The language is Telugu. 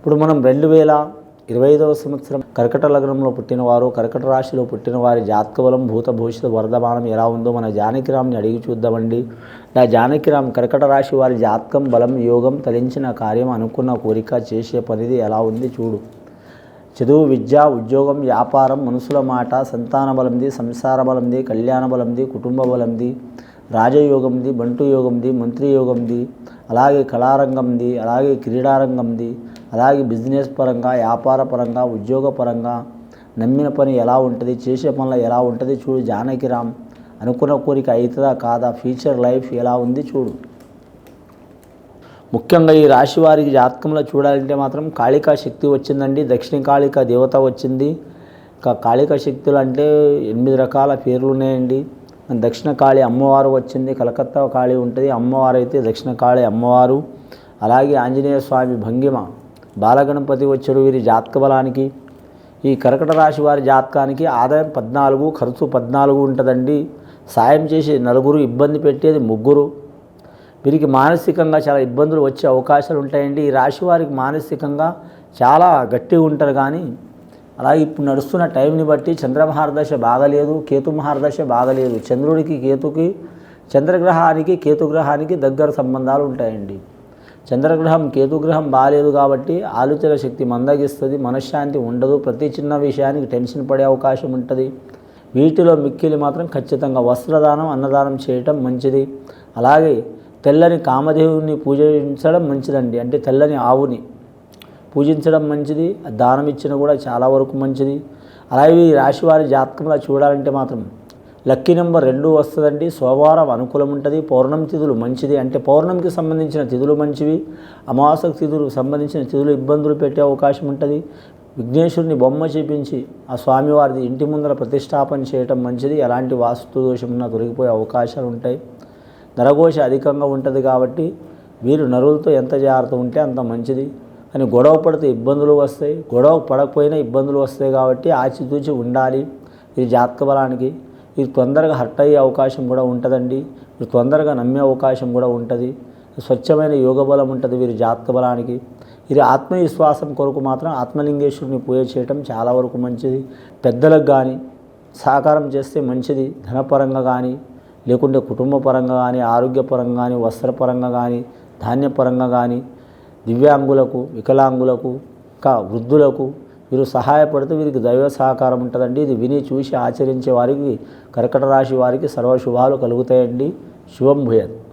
ఇప్పుడు మనం 2025వ సంవత్సరం కర్కట లగ్నంలో పుట్టినవారు, కర్కట రాశిలో పుట్టిన వారి జాతక బలం, భూత భవిష్యత్తు వర్ధమానం ఎలా ఉందో మన జానకిరామ్ని అడిగి చూద్దామండి. నా జానకిరామ్ కర్కట రాశి వారి జాతకం, బలం, యోగం, తలించిన కార్యం, అనుకున్న కోరిక, చేసే పనిది ఎలా ఉంది చూడు. చదువు, విద్య, ఉద్యోగం, వ్యాపారం, మనుషుల మాట, సంతాన బలంది, సంసార బలంది, కళ్యాణ బలంది, కుటుంబ బలంది, రాజయోగంది, బంటు యోగంది, మంత్రి యోగంది, అలాగే కళారంగంది, అలాగే క్రీడారంగంది, అలాగే బిజినెస్ పరంగా, వ్యాపార పరంగా, ఉద్యోగ పరంగా, నమ్మిన పని ఎలా ఉంటుంది, చేసే పనులు ఎలా ఉంటుంది చూడు జానకిరామ్. అనుకున్న కోరిక అవుతుందా కాదా, ఫ్యూచర్ లైఫ్ ఎలా ఉంది చూడు. ముఖ్యంగా ఈ రాశి వారికి జాతకంలో చూడాలంటే మాత్రం కాళికా శక్తి వచ్చిందండి. దక్షిణ కాళికా దేవత వచ్చింది. ఇంకా కాళికా శక్తులు అంటే 8 రకాల పేర్లు ఉన్నాయండి. దక్షిణ కాళి అమ్మవారు వచ్చింది. కలకత్తా కాళి ఉంటుంది, అమ్మవారు అయితే దక్షిణ కాళి అమ్మవారు. అలాగే ఆంజనేయ స్వామి భంగిమ, బాలగణపతి వచ్చాడు వీరి జాతక బలానికి. ఈ కర్కట రాశి వారి జాతకానికి ఆదాయం 14, ఖర్చు 14 ఉంటుందండి. సాయం చేసి నలుగురు, ఇబ్బంది పెట్టేది 3. వీరికి మానసికంగా చాలా ఇబ్బందులు వచ్చే అవకాశాలు ఉంటాయండి. ఈ రాశి వారికి మానసికంగా చాలా గట్టిగా ఉంటారు. కానీ అలాగే ఇప్పుడు నడుస్తున్న టైంని బట్టి చంద్రమహారదశ బాగలేదు, కేతు మహారదశ బాగలేదు. చంద్రుడికి, కేతుకి, చంద్రగ్రహానికి, కేతుగ్రహానికి దగ్గర సంబంధాలు ఉంటాయండి. చంద్రగ్రహం, కేతుగ్రహం బాగాలేదు కాబట్టి ఆలోచన శక్తి మందగిస్తుంది, మనశ్శాంతి ఉండదు, ప్రతి చిన్న విషయానికి టెన్షన్ పడే అవకాశం ఉంటుంది. వీటిలో మిక్కిలి మాత్రం ఖచ్చితంగా వస్త్రదానం, అన్నదానం చేయటం మంచిది. అలాగే తెల్లని కామధేవుని పూజించడం మంచిదండి. అంటే తెల్లని ఆవుని పూజించడం మంచిది. దానం ఇచ్చిన కూడా చాలా వరకు మంచిది. అలాగే ఈ రాశివారి జాతకంలో చూడాలంటే మాత్రం లక్కీ నెంబర్ 2 వస్తుందండి. సోమవారం అనుకూలం ఉంటుంది. పౌర్ణమి తిథులు మంచిది. అంటే పౌర్ణమికి సంబంధించిన తిథులు మంచివి. అమావాస్యకు తిథులు సంబంధించిన తిథులు ఇబ్బందులు పెట్టే అవకాశం ఉంటుంది. విఘ్నేశ్వరుని బొమ్మ చేపించి ఆ స్వామివారిది ఇంటి ముందర ప్రతిష్టాపన చేయటం మంచిది. ఎలాంటి వాస్తు దోషం ఉన్నా తొలగిపోయే అవకాశాలు ఉంటాయి. నరఘోష అధికంగా ఉంటుంది కాబట్టి వీరు నరులతో ఎంత జాగ్రత్త ఉంటే అంత మంచిది. అని గొడవ పడితే ఇబ్బందులు వస్తాయి, గొడవ పడకపోయినా ఇబ్బందులు వస్తాయి. కాబట్టి ఆచితూచి ఉండాలి. ఈ జాతక బలానికి ఇది తొందరగా హర్ట్ అయ్యే అవకాశం కూడా ఉంటుందండి. ఇది తొందరగా నమ్మే అవకాశం కూడా ఉంటుంది. స్వచ్ఛమైన యోగ బలం ఉంటుంది వీరి జాతక బలానికి. ఇది ఆత్మవిశ్వాసం కొరకు మాత్రం ఆత్మలింగేశ్వరుని పూజ చేయటం చాలా వరకు మంచిది. పెద్దలకు కానీ సహకారం చేస్తే మంచిది. ధనపరంగా కానీ, లేకుంటే కుటుంబ పరంగా కానీ, ఆరోగ్యపరంగా కానీ, వస్త్రపరంగా కానీ, ధాన్యపరంగా కానీ, దివ్యాంగులకు, వికలాంగులకు, ఇంకా వృద్ధులకు వీరు సహాయపడితే వీరికి దైవ సహకారం ఉంటుందండి. ఇది విని చూసి ఆచరించే వారికి, కర్కట రాశి వారికి సర్వశుభాలు కలుగుతాయండి. శుభం భూయాత్.